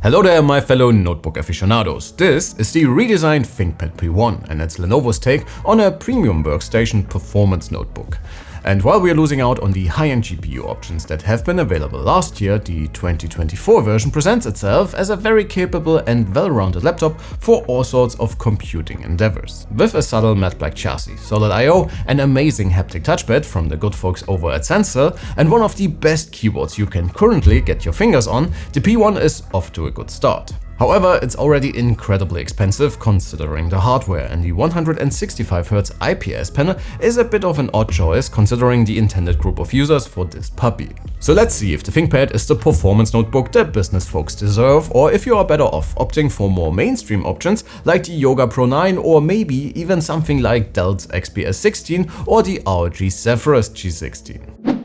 Hello there, my fellow notebook aficionados. This is the redesigned ThinkPad P1 and it's Lenovo's take on a premium workstation performance notebook. And while we are losing out on the high-end GPU options that have been available last year, the 2024 version presents itself as a very capable and well-rounded laptop for all sorts of computing endeavors. With a subtle matte black chassis, solid I/O, an amazing haptic touchpad from the good folks over at Sensel, and one of the best keyboards you can currently get your fingers on, the P1 is off to a good start. However, it's already incredibly expensive considering the hardware, and the 165Hz IPS panel is a bit of an odd choice considering the intended group of users for this puppy. So let's see if the ThinkPad is the performance notebook that business folks deserve, or if you are better off opting for more mainstream options like the Yoga Pro 9 or maybe even something like Dell's XPS 16 or the ROG Zephyrus G16.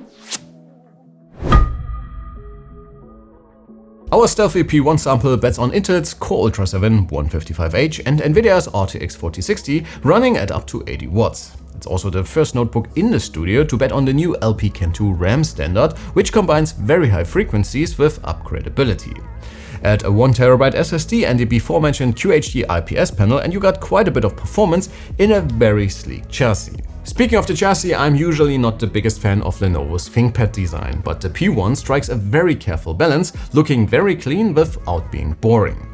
Our stealthy P1 sample bets on Intel's Core Ultra 7 155H and Nvidia's RTX 4060 running at up to 80 watts. It's also the first notebook in the studio to bet on the new LPCAMM2 RAM standard, which combines very high frequencies with upgradability. Add a 1TB SSD and the before-mentioned QHD IPS panel and you got quite a bit of performance in a very sleek chassis. Speaking of the chassis, I'm usually not the biggest fan of Lenovo's ThinkPad design, but the P1 strikes a very careful balance, looking very clean without being boring.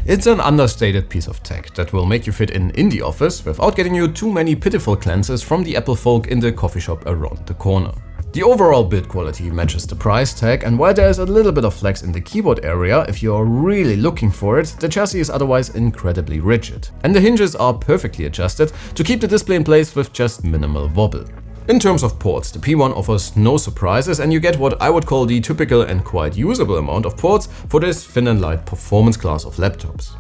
It's an understated piece of tech that will make you fit in the office without getting you too many pitiful glances from the Apple folk in the coffee shop around the corner. The overall build quality matches the price tag, and while there is a little bit of flex in the keyboard area if you are really looking for it, the chassis is otherwise incredibly rigid. And the hinges are perfectly adjusted to keep the display in place with just minimal wobble. In terms of ports, the P1 offers no surprises and you get what I would call the typical and quite usable amount of ports for this thin and light performance class of laptops.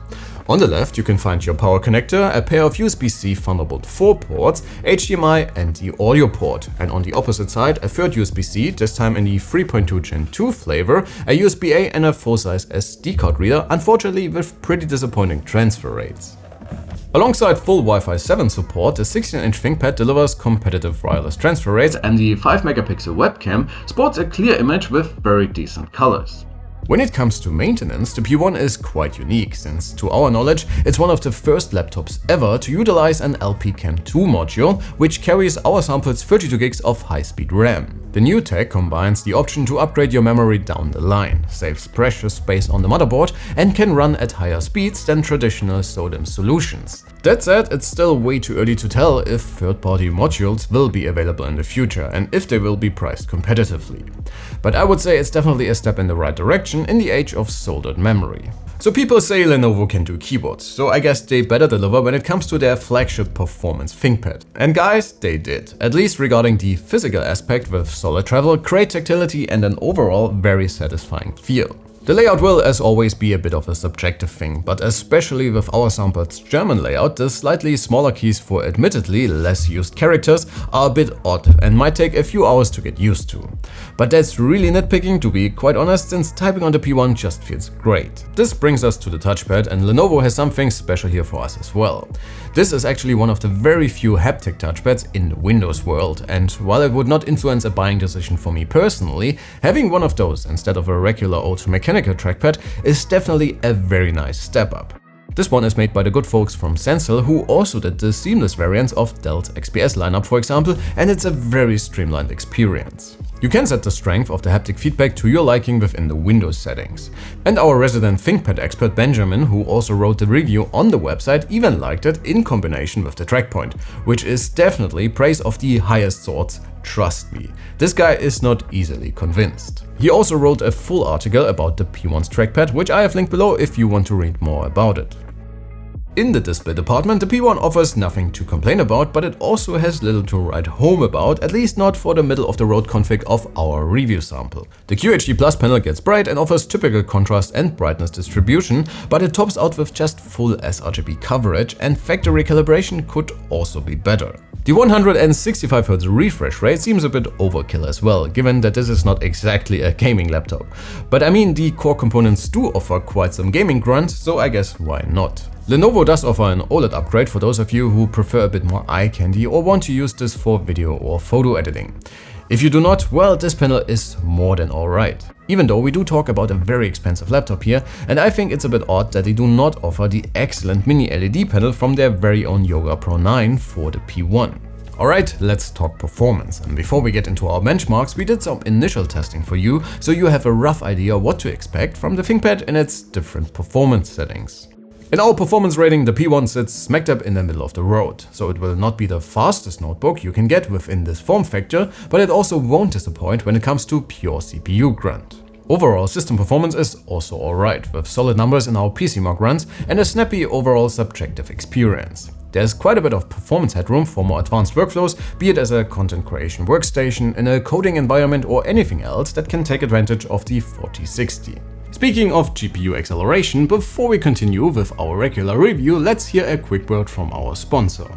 On the left, you can find your power connector, a pair of USB-C Thunderbolt 4 ports, HDMI and the audio port. And on the opposite side, a third USB-C, this time in the 3.2 Gen 2 flavor, a USB-A and a full-size SD card reader, unfortunately with pretty disappointing transfer rates. Alongside full Wi-Fi 7 support, the 16-inch ThinkPad delivers competitive wireless transfer rates and the 5-megapixel webcam sports a clear image with very decent colors. When it comes to maintenance, the P1 is quite unique, since to our knowledge, it's one of the first laptops ever to utilize an LPCAMM2 module, which carries our sample's 32 gigs of high-speed RAM. The new tech combines the option to upgrade your memory down the line, saves precious space on the motherboard, and can run at higher speeds than traditional SODIMM solutions. That said, it's still way too early to tell if third-party modules will be available in the future and if they will be priced competitively. But I would say it's definitely a step in the right direction in the age of soldered memory. So people say Lenovo can do keyboards, so I guess they better deliver when it comes to their flagship performance ThinkPad. And guys, they did, at least regarding the physical aspect with solid travel, great tactility and an overall very satisfying feel. The layout will, as always, be a bit of a subjective thing, but especially with our sample's German layout, the slightly smaller keys for admittedly less used characters are a bit odd and might take a few hours to get used to. But that's really nitpicking, to be quite honest, since typing on the P1 just feels great. This brings us to the touchpad, and Lenovo has something special here for us as well. This is actually one of the very few haptic touchpads in the Windows world, and while it would not influence a buying decision for me personally, having one of those instead of a regular old mechanical trackpad is definitely a very nice step up. This one is made by the good folks from Sensel, who also did the seamless variants of Dell's XPS lineup, for example, and it's a very streamlined experience. You can set the strength of the haptic feedback to your liking within the Windows settings. And our resident ThinkPad expert Benjamin, who also wrote the review on the website, even liked it in combination with the track point, which is definitely praise of the highest sorts, trust me. This guy is not easily convinced. He also wrote a full article about the P1's trackpad, which I have linked below if you want to read more about it. In the display department, the P1 offers nothing to complain about, but it also has little to write home about, at least not for the middle-of-the-road config of our review sample. The QHD Plus panel gets bright and offers typical contrast and brightness distribution, but it tops out with just full sRGB coverage, and factory calibration could also be better. The 165Hz refresh rate seems a bit overkill as well, given that this is not exactly a gaming laptop. But I mean, the core components do offer quite some gaming grunt, so I guess why not? Lenovo does offer an OLED upgrade for those of you who prefer a bit more eye candy or want to use this for video or photo editing. If you do not, well, this panel is more than alright. Even though we do talk about a very expensive laptop here, and I think it's a bit odd that they do not offer the excellent mini LED panel from their very own Yoga Pro 9 for the P1. Alright, let's talk performance, and before we get into our benchmarks, we did some initial testing for you, so you have a rough idea what to expect from the ThinkPad in its different performance settings. In our performance rating, the P1 sits smack dab in the middle of the road, so it will not be the fastest notebook you can get within this form factor, but it also won't disappoint when it comes to pure CPU grunt. Overall system performance is also alright, with solid numbers in our PCMark runs and a snappy overall subjective experience. There's quite a bit of performance headroom for more advanced workflows, be it as a content creation workstation, in a coding environment or anything else that can take advantage of the 4060. Speaking of GPU acceleration, before we continue with our regular review, let's hear a quick word from our sponsor.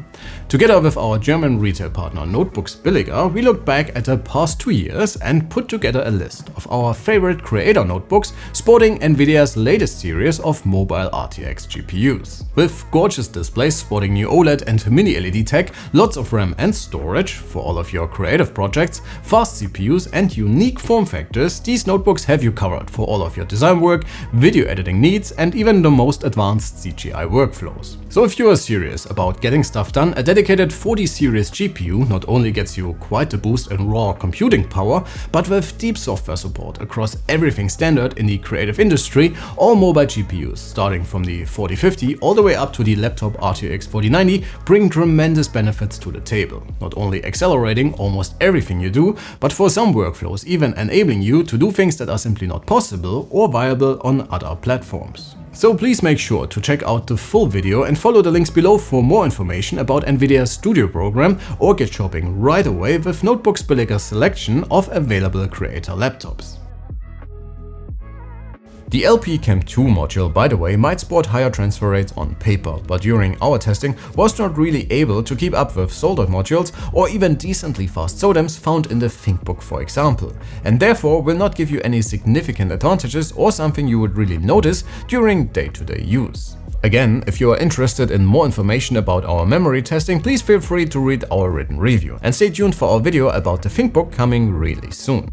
Together with our German retail partner Notebooks Billiger, we looked back at the past 2 years and put together a list of our favorite creator notebooks sporting Nvidia's latest series of mobile RTX GPUs. With gorgeous displays sporting new OLED and mini LED tech, lots of RAM and storage for all of your creative projects, fast CPUs and unique form factors, these notebooks have you covered for all of your design work, video editing needs and even the most advanced CGI workflows. So if you are serious about getting stuff done, a dedicated 40 series GPU not only gets you quite a boost in raw computing power, but with deep software support across everything standard in the creative industry, all mobile GPUs, starting from the 4050 all the way up to the laptop RTX 4090, bring tremendous benefits to the table, not only accelerating almost everything you do, but for some workflows even enabling you to do things that are simply not possible or viable on other platforms. So please make sure to check out the full video and follow the links below for more information about Nvidia's Studio program, or get shopping right away with Notebooks Billiger's selection of available creator laptops. The LPCAMM 2 module, by the way, might sport higher transfer rates on paper, but during our testing was not really able to keep up with soldered modules or even decently fast SODIMMs found in the ThinkBook, for example, and therefore will not give you any significant advantages or something you would really notice during day-to-day use. Again, if you are interested in more information about our memory testing, please feel free to read our written review, and stay tuned for our video about the ThinkBook coming really soon.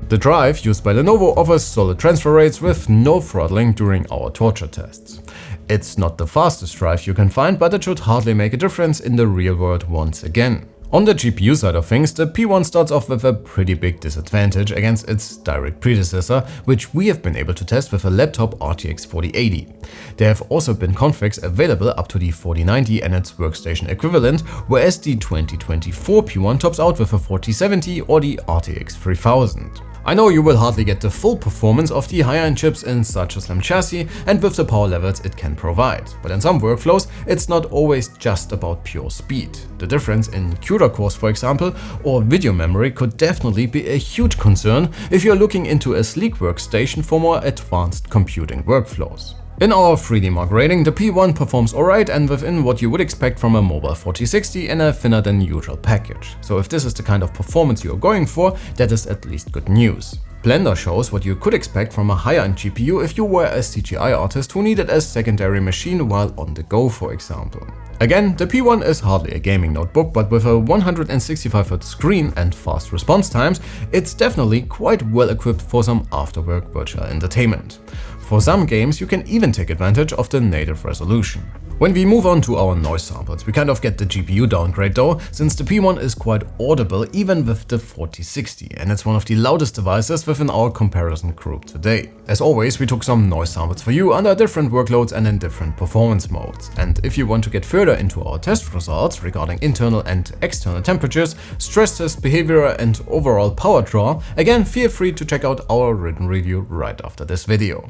The drive used by Lenovo offers solid transfer rates with no throttling during our torture tests. It's not the fastest drive you can find, but it should hardly make a difference in the real world once again. On the GPU side of things, the P1 starts off with a pretty big disadvantage against its direct predecessor, which we have been able to test with a laptop RTX 4080. There have also been configs available up to the 4090 and its workstation equivalent, whereas the 2024 P1 tops out with a 4070 or the RTX 3000. I know you will hardly get the full performance of the higher-end chips in such a slim chassis and with the power levels it can provide, but in some workflows it's not always just about pure speed. The difference in CUDA cores, for example, or video memory could definitely be a huge concern if you're looking into a sleek workstation for more advanced computing workflows. In our 3D Mark rating, the P1 performs alright and within what you would expect from a mobile 4060 in a thinner than usual package. So if this is the kind of performance you're going for, that is at least good news. Blender shows what you could expect from a higher-end GPU if you were a CGI artist who needed a secondary machine while on the go, for example. Again, the P1 is hardly a gaming notebook, but with a 165Hz screen and fast response times, it's definitely quite well equipped for some after-work virtual entertainment. For some games, you can even take advantage of the native resolution. When we move on to our noise samples, we kind of get the GPU downgrade though, since the P1 is quite audible even with the 4060, and it's one of the loudest devices within our comparison group today. As always, we took some noise samples for you under different workloads and in different performance modes. And if you want to get further into our test results regarding internal and external temperatures, stress test behavior and overall power draw, again feel free to check out our written review right after this video.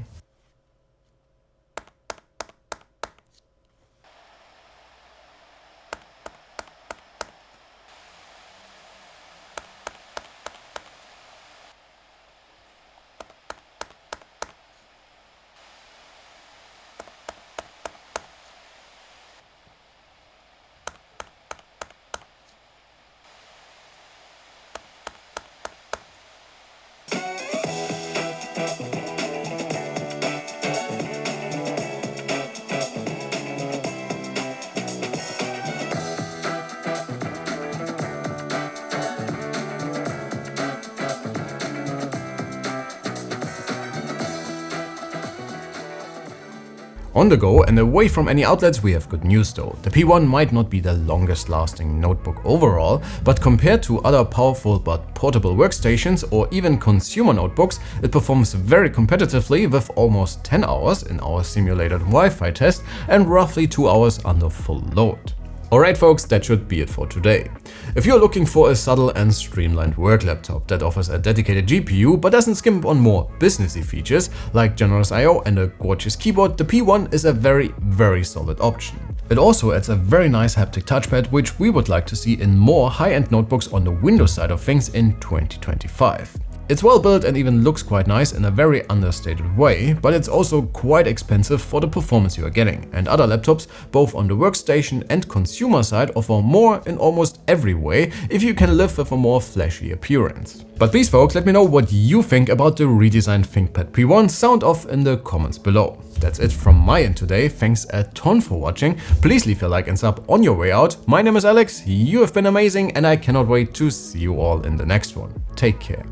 On the go and away from any outlets, we have good news though. The P1 might not be the longest lasting notebook overall, but compared to other powerful but portable workstations or even consumer notebooks, it performs very competitively with almost 10 hours in our simulated Wi-Fi test and roughly 2 hours under full load. Alright folks, that should be it for today. If you're looking for a subtle and streamlined work laptop that offers a dedicated GPU but doesn't skimp on more businessy features like generous I/O and a gorgeous keyboard, the P1 is a very solid option. It also adds a very nice haptic touchpad, which we would like to see in more high-end notebooks on the Windows side of things in 2025. It's well built and even looks quite nice in a very understated way, but it's also quite expensive for the performance you are getting, and other laptops, both on the workstation and consumer side, offer more in almost every way if you can live with a more flashy appearance. But please folks, let me know what you think about the redesigned ThinkPad P1, sound off in the comments below. That's it from my end today, thanks a ton for watching, please leave a like and sub on your way out. My name is Alex, you have been amazing and I cannot wait to see you all in the next one. Take care.